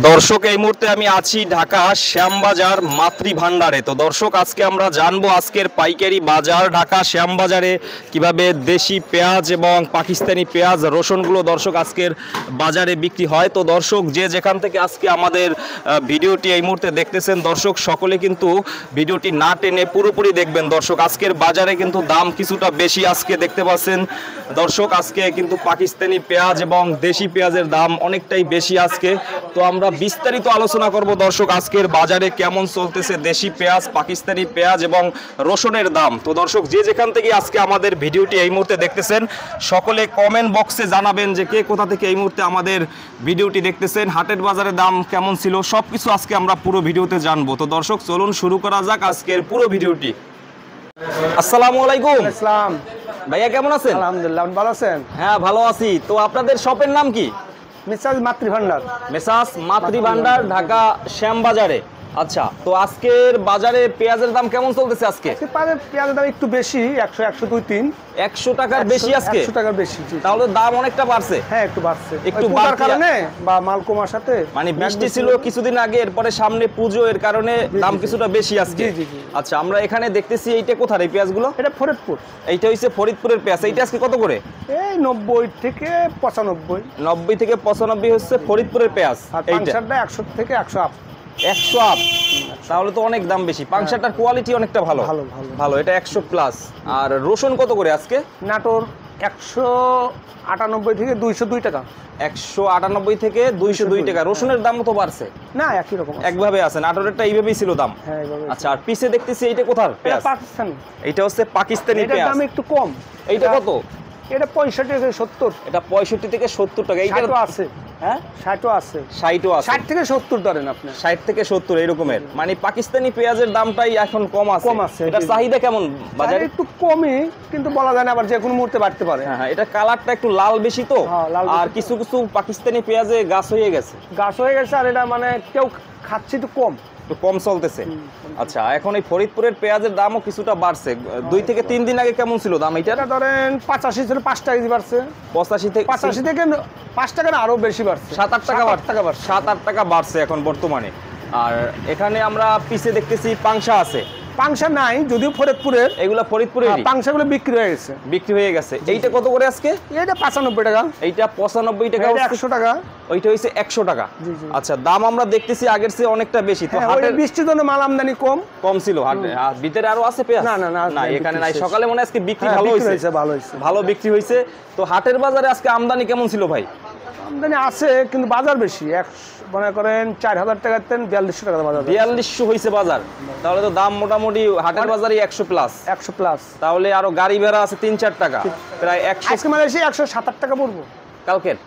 দর্শক এই মুহূর্তে আমি আছি ঢাকা শ্যামবাজার মাতৃভান্ডারে। তো দর্শক আজকে আমরা জানবো আজকের পাইকারি বাজার ঢাকা শ্যামবাজারে কিভাবে দেশি পেঁয়াজ এবং পাকিস্তানি পেঁয়াজ রসুনগুলো দর্শক আজকের বাজারে বিক্রি হয়। তো দর্শক যে যেখান থেকে আজকে আমাদের ভিডিওটি এই মুহূর্তে দেখতেছেন দর্শক সকলে কিন্তু ভিডিওটি না টেনে পুরোপুরি দেখবেন। দর্শক আজকের বাজারে কিন্তু দাম কিছুটা বেশি আজকে দেখতে পাচ্ছেন দর্শক, আজকে কিন্তু পাকিস্তানি পেঁয়াজ এবং দেশি পেঁয়াজের দাম অনেকটাই বেশি আজকে। তো আমরা বিস্তারিত আলোচনা করব দর্শক আজকের বাজারে কেমন চলতেছে দেশি পেঁয়াজ, পাকিস্তানি পেঁয়াজ এবং রসুনের দাম। তো দর্শক যে যেখান থেকে আজকে আমাদের ভিডিওটি এই মুহূর্তে দেখতেছেন সকলে কমেন্ট বক্সে জানাবেন যে কে কোথা থেকে এই মুহূর্তে আমাদের ভিডিওটি দেখতেছেন, হাটের বাজারের দাম কেমন ছিল সবকিছু আজকে আমরা পুরো ভিডিওতে জানবো। তো দর্শক চলুন শুরু করা যাক আজকের পুরো ভিডিওটি। আসসালামু আলাইকুম। ইসলাম ভাইয়া কেমন আছেন? আলহামদুলিল্লাহ, ভালো আছেন? হ্যাঁ ভালো আছি। তো আপনাদের শপের নাম কি? মিসাজ মাতৃভান্ডার। মেসাস মাতৃভান্ডার, ঢাকা শ্যামবাজারে। আচ্ছা, তো আজকের বাজারে পেঁয়াজের দাম কেমন চলতেছে আজকে? পেঁয়াজের দাম একটু বেশি, 100, 102, 3 100 টাকার বেশি আজকে? 100 টাকার বেশি। তাহলে দাম অনেকটা বাড়ছে। হ্যাঁ একটু বাড়ছে, একটু পূজার কারণে বা মাল কমার সাথে, মানে বৃষ্টি ছিল কিছুদিন আগে, এরপরে সামনে পুজো, এর কারণে দাম কিছুটা বেশি আজকে। আচ্ছা, আমরা এখানে দেখতেছি এইটা কোথার এই পেঁয়াজগুলো? এটা ফরিদপুর। এইটা হচ্ছে ফরিদপুরের পেঁয়াজ। এইটা আজকে কত করে? এই 90 থেকে 95। 90 থেকে 95 হচ্ছে ফরিদপুরের পেঁয়াজ। আর পাংশারটা 100 থেকে 100 আপ। 100 আপ, তাহলে তো অনেক দাম বেশি। পাংশাটার কোয়ালিটি অনেকটা ভালো ভালো ভালো ভালো। এটা 100 প্লাস। আর রসুন কত করে আজকে? নাটোর 198 থেকে 202 টাকা। 198 থেকে 202 টাকা। রসুনের দাম তো বাড়ছে না, একই রকম একভাবে আছে। নাটোরেরটা এইভাবেই ছিল দাম। হ্যাঁ এইভাবে। আচ্ছা, আর পিছে দেখতেছি এইটা কোথার পেঁয়াজ? পাকিস্তানি। এইটা হচ্ছে পাকিস্তানি এটার পেঁয়াজ। দাম একটু কম। এইটা কত? এটা 65 থেকে 70। এটা 65 থেকে 70 টাকা। এইটা আছে, হ্যাঁ 60ও আছে। 60ও আছে। 60 থেকে 70 ধরেন আপনি। 60 থেকে 70 এরকমের। মানে পাকিস্তানি পেঁয়াজের দামটাই এখন কম আছে। এটা চাহিদা কেমন বাজারে? একটু কমই, কিন্তু বলা যায় না, আবার যে কোনো মুহূর্তে বাড়তে পারে। হ্যাঁ, এটা কালারটা একটু লাল বেশি তো। আর কিছু কিছু পাকিস্তানি পেঁয়াজে গাছ হয়ে গেছে। আর এটা মানে কেউ খাচ্ছে একটু কম, একটু কম চলতেছে। আচ্ছা, এখন এই ফরিদপুরের পেঁয়াজের দামও কিছুটা বাড়ছে। 2 থেকে 3 দিন আগে কেমন ছিল দাম? এটা ধরেন 85 ছিল, 5 টাকা বাড়ছে। 85 থেকে 5 টাকা না, আরো বেশি বাড়ছে। 7-8 টাকা বাড়ছে। 7-8 টাকা বাড়ছে এখন বর্তমানে। আর এখানে আমরা পিছে দেখতেছি পাংশা আছে। পাংশা নাই যদিও ফরিদপুরের, এগুলা ফরিদপুরের। পাংশাগুলো বিক্রি হয়ে গেছে। এইটা কত করে আজকে? এটা 95 টাকা। এইটা 95 টাকা। 100 টাকা। ওইটা হইছে 100 টাকা। আচ্ছা, দাম আমরা দেখতেছি আগের চেয়ে অনেকটা বেশি। তো হাটের বৃষ্টির জন্য মাল আমদানি কম ছিল হাটে। আর ভিতরে আরো আছে পেঁয়াজ? না না না, এখানে নাই। সকালে মনে আজকে বিক্রি ভালো হইছে। ভালো বিক্রি হইছে। তো হাটের বাজারে আজকে আমদানি কেমন ছিল ভাই? আমদানি আছে, কিন্তু বাজার বেশি। মনে করেন 4000 টাকার 4200 টাকা বাজার। 4200 হইছে বাজার। তাহলে তো দাম মোটামুটি হাটের বাজারে 100 প্লাস। 100 প্লাস। তাহলে আরো গাড়ি ভাড়া আছে 3-4 টাকা, প্রায় 100। আজকে মাল এসে 107 টাকা পড়বো। কালকের?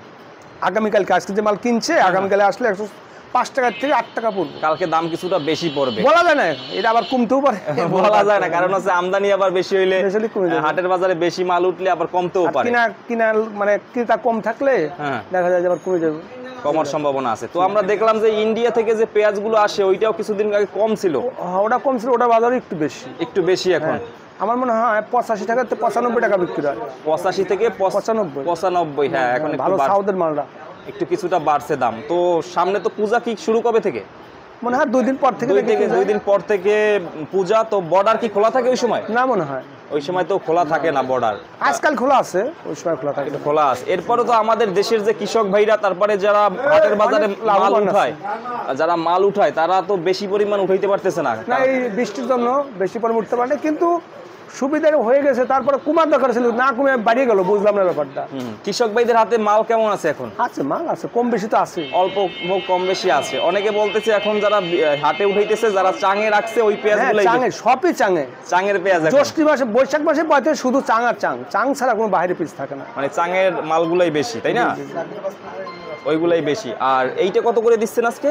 আগামীকালকে। আজকে যে মাল কিনছে আগামীকালে আসলে 105 টাকা থেকে 8 টাকা পড়বে। কালকে দাম কিছুটা বেশি পড়বে, বলা যায় না। এটা আবার কমতেও পারে, বলা যায় না। কারণ হচ্ছে আমদানি আবার বেশি হইলে হাটের বাজারে বেশি মাল উঠলে আবার কমতেও পারে। কিনা মানে ক্রেতা কম থাকলে দেখা যায় আবার কমে যাবে, কমার সম্ভাবনা আছে। তো আমরা দেখলাম যে ইন্ডিয়া থেকে যে পেঁয়াজগুলো আসে ওইটাও কিছুদিন আগে কম ছিল। ওটা কম ছিল, ওটা বাজারে একটু বেশি এখন। আমার মনে হয় 85 টাকা থেকে 95 টাকা বিক্রি হয়। 85 থেকে 95। হ্যাঁ, এখন ভালো সাউথের মালটা একটু কিছুটা বাড়ছে দাম। তো সামনে তো পূজা, কি শুরু কবে থেকে? মনে হয় 2 দিন পর থেকে। 2 দিন পর থেকে পূজা। তো বর্ডার কি খোলা থাকে ওই সময়? না, মনে হয় ওই সময় তো খোলা থাকে না বর্ডার। আজকাল খোলা আছে, ওই সময় খোলা থাকে। খোলা আছে। এরপরে তো আমাদের দেশের যে কৃষক ভাইরা, তারপরে যারা হাটের বাজারে মাল উঠায় তারা তো বেশি পরিমাণ উঠাইতে পারতেছে না। এই বৃষ্টির জন্য বেশি পরিমাণ উঠতে পারে, কিন্তু সুবিধা হয়ে গেছে। তারপরে কুমার দরকার ছিল, না কমে বাড়িয়ে গেল, বুঝলাম না ব্যাপারটা। কৃষক ভাইদের হাতে মাল কেমন আছে এখন? আছে, মাল আছে, কম বেশি তো আছে, অল্প কম বেশি আছে। অনেকে বলতেছে এখন যারা হাটে উঠাইতেছে, যারা চাঙে রাখছে ওই পেঁয়াজগুলো, সবই চাঙের পেঁয়াজ। জ্যৈষ্ঠ মাসে, বৈশাখ মাসে পাইতে শুধু চাং আর চাং ছাড়া কোনো বাইরে পিস থাকে না। মানে চাঙের মালগুলাই বেশি, তাই না? ওইগুলাই বেশি। আর এইটা কত করে দিচ্ছেন আজকে?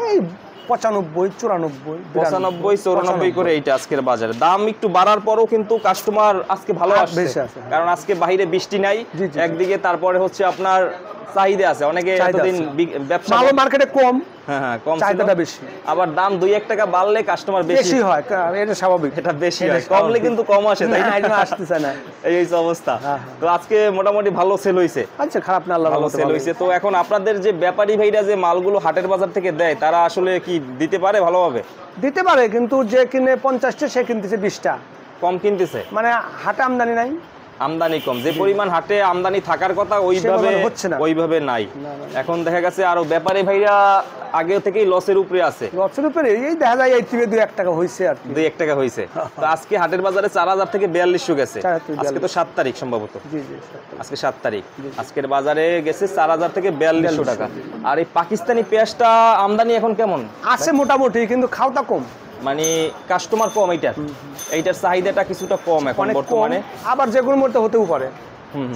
এই 95, 94 করে এইটা আজকের বাজারে। দাম একটু বাড়ার পরও কিন্তু কাস্টমার আজকে ভালো আসছে, কারণ আজকে বাইরে বৃষ্টি নাই একদিকে, তারপরে হচ্ছে আপনার চাহিদা আছে। অনেকে এতদিন ব্যবসা, মার্কেটে কম, হ্যাঁ হ্যাঁ, কম ছিল। চাহিদাটা বেশি। আবার দাম 2-1 টাকা বাড়লে কাস্টমার বেশি বেশি হয়, এটা স্বাভাবিক। এটা বেশি এটা হয়, কমলে স্বাভাবিক। কিন্তু কম আসে, তাই না? না, এটা আসতেছে না। এই হচ্ছে অবস্থা। হ্যাঁ, তো আজকে মোটামুটি ভালো সেল হইছে। আচ্ছা, খারাপ না, আল্লাহর ভালো রহমতে সেল ভালো হইছে। তো এখন আপনাদের যে ব্যাপারী ভাইরা যে মালগুলো হাটের বাজার থেকে দেয়, তারা আসলে কি দিতে পারে ভালোভাবে? দিতে পারে, কিন্তু যে কিনে 50টা সে কিনতেছে 20টা, কম কিনতেছে, মানে হাটে আমদানি নাই। আমদানি কম, যে পরিমাণ হাটে আমদানি থাকার কথা ওইভাবে সেভাবে হচ্ছে না। ওইভাবে নাই। না, এখন দেখা গেছে আরো ব্যাপারী ভাইরা আগে থেকেই লসের উপরে আছে, লসের উপরে এই দেখা যায় এই 2-1 টাকা হয়েছে আর কি। 2-1 টাকা হয়েছে। তো আজকে হাটের বাজারে 4000 থেকে 4200 গেছে। 4000 আজকে তো 7 তারিখ সম্ভবত, জি জি। আজকে 7 তারিখ। আজকের বাজারে গেছে 4000 থেকে 4200 টাকা। আর এই পাকিস্তানি পেঁয়াজটা আমদানি এখন কেমন? আছে মোটামুটি, কিন্তু খাওয়া কম, মানে কাস্টমার কম, এইটার চাহিদাটা কিছুটা কম এখন অনেক কম। বর্তমানে। আবার যে কোনো মুহূর্তে হতেও পারে,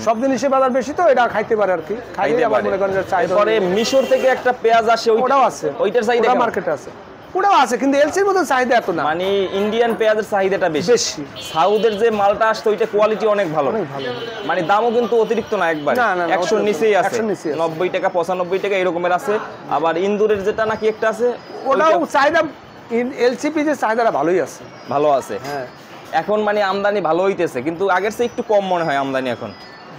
সব জিনিসের বাজার বেশি তো এটা খাইতে পারে আর কি, খাইতে খাইতে আবার পারে। মনে করেন যে চাহিদা। এরপরে মিশর থেকে একটা পেঁয়াজ আসে, ওটাও আছে, ওইটার চাহিদা ওটা কেমন? মার্কেটে আছে, ওটাও আছে, কিন্তু এলসির মতো চাহিদা এত না। মানে ইন্ডিয়ান পেঁয়াজের চাহিদাটা বেশি। বেশি। সাউথের যে মালটা আসতো ওইটা কোয়ালিটি অনেক ভালো, অনেক ভালো। মানে দামও কিন্তু অতিরিক্ত না, একবার না, না, না, 100 নিচেই আছে, 100 নিচেই আছে। 90 টাকা 95 টাকা এরকমের আছে। আবার ইন্দুরের যেটা নাকি একটা আছে, ওটাও ওইটা চাহিদা, এলসিপি যে চাহিদাটা ভালোই আছে। ভালো আছে। হ্যাঁ, এখন মানে আমদানি ভালো হইতেছে, কিন্তু আগের চেয়ে একটু কম মনে হয় আমদানি এখন।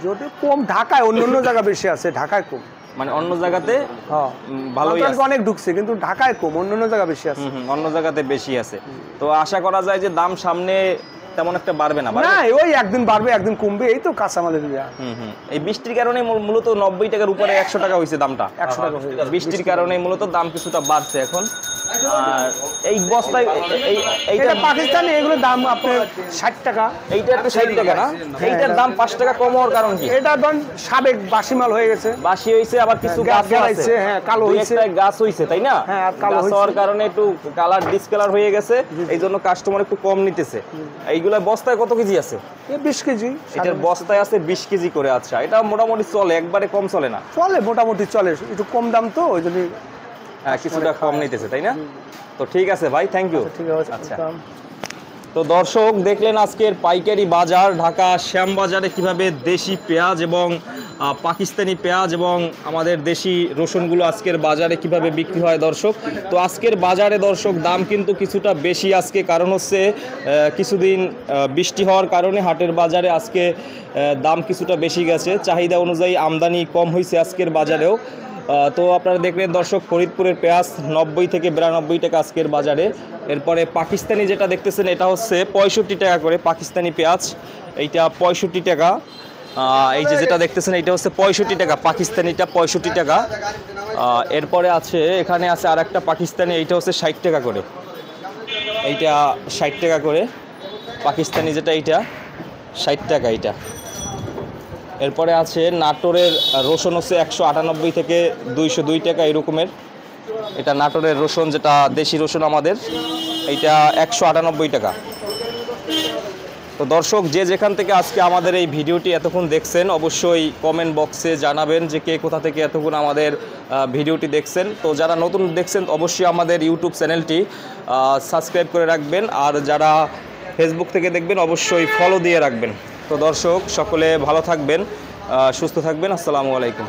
যদি কম ঢাকায়, অন্য জায়গা বেশি আছে, ঢাকায় কম। মানে অন্য জায়গাতে হ্যাঁ, ভালোই আছে। অনেক ঢুকছে, কিন্তু ঢাকায় কম, অন্য জায়গা বেশি আছে। অন্য জায়গাতে বেশি আছে। তো আশা করা যায় যে দাম সামনে তেমন একটা বাড়বে না, না, ওই একদিন বাড়বে একদিন কমবে, এই তো কাঁচামালের ইয়া। এই বৃষ্টির কারণে মূলত 90 টাকার উপরে 100 টাকা হয়েছে দামটা। 100 টাকা হয়ে গেছে। বৃষ্টির কারণে মূলত দাম কিছুটা বাড়ছে এখন। আর এই বস্তায় এইটা এটা পাকিস্তানি, এগুলোর দাম আপনার 60 টাকা। এইটা একটু 60 টাকা না? এইটার দাম 5 টাকা কম হওয়ার কারণ কি? এটা ধরুন সাবেক বাসি মাল হয়ে গেছে, বাসি হইছে, আবার কিছু গাছ গাছ জ্বালাইছে, আছে, হ্যাঁ, কালো দুই হইছে। একটা গাছ হইছে, তাই না? হ্যাঁ, আর কালো গাছ হইছে। হওয়ার কারণে একটু কালার ডিসকালার হয়ে গেছে, এই জন্য কাস্টমার একটু কম নিতেছে। এইগুলা বস্তায় কত কেজি আছে? 20 কেজি। এটার বস্তায় আছে 20 কেজি করে। আচ্ছা, এটা মোটামুটি চলে, একবারে কম চলে না। চলে, মোটামুটি চলে, একটু কম দাম তো ওই জন্য। হ্যাঁ, কিছুটা কম নিতেছে, তাই না? তো ঠিক আছে ভাই, থ্যাংক ইউ। ঠিক আছে। আচ্ছা, তো দর্শক দেখলেন আজকের পাইকারি বাজার ঢাকা শ্যামবাজারে কিভাবে দেশি পেঁয়াজ এবং পাকিস্তানি পেঁয়াজ এবং আমাদের দেশি রসুনগুলো আজকের বাজারে কিভাবে বিক্রি হয় দর্শক। তো আজকের বাজারে দর্শক দাম কিন্তু কিছুটা বেশি আজকে, কারণ হচ্ছে কিছুদিন বৃষ্টি হওয়ার কারণে হাটের বাজারে আজকে দাম কিছুটা বেশি গেছে। চাহিদা অনুযায়ী আমদানি কম হয়েছে আজকের বাজারেও। তো আপনারা দেখলেন দর্শক, ফরিদপুরের পেঁয়াজ 90 থেকে 92 টাকা আজকের বাজারে। এরপরে পাকিস্তানি যেটা দেখতেছেন এটা হচ্ছে 65 টাকা করে পাকিস্তানি পেঁয়াজ, এইটা 65 টাকা। এই যে যেটা দেখতেছেন এটা হচ্ছে 65 টাকা, পাকিস্তানিটা 65 টাকা। এরপরে আছে, এখানে আছে আর একটা পাকিস্তানি, এইটা হচ্ছে 60 টাকা করে, এইটা 60 টাকা করে পাকিস্তানি যেটা, এইটা 60 টাকা এইটা। এরপরে আছে নাটোরের রসুন হচ্ছে 198 থেকে 202 টাকা এরকমের, এটা নাটোরের রসুন যেটা দেশি রসুন আমাদের, এইটা 198 টাকা। তো দর্শক, যে যেখান থেকে আজকে আমাদের এই ভিডিওটি এতক্ষণ দেখছেন, অবশ্যই কমেন্ট বক্সে জানাবেন যে কে কোথা থেকে এতক্ষণ আমাদের ভিডিওটি দেখছেন। তো যারা নতুন দেখছেন অবশ্যই আমাদের ইউটিউব চ্যানেলটি সাবস্ক্রাইব করে রাখবেন, আর যারা ফেসবুক থেকে দেখবেন অবশ্যই ফলো দিয়ে রাখবেন। তো দর্শক সকলে ভালো থাকবেন, সুস্থ থাকবেন। আসসালামু আলাইকুম।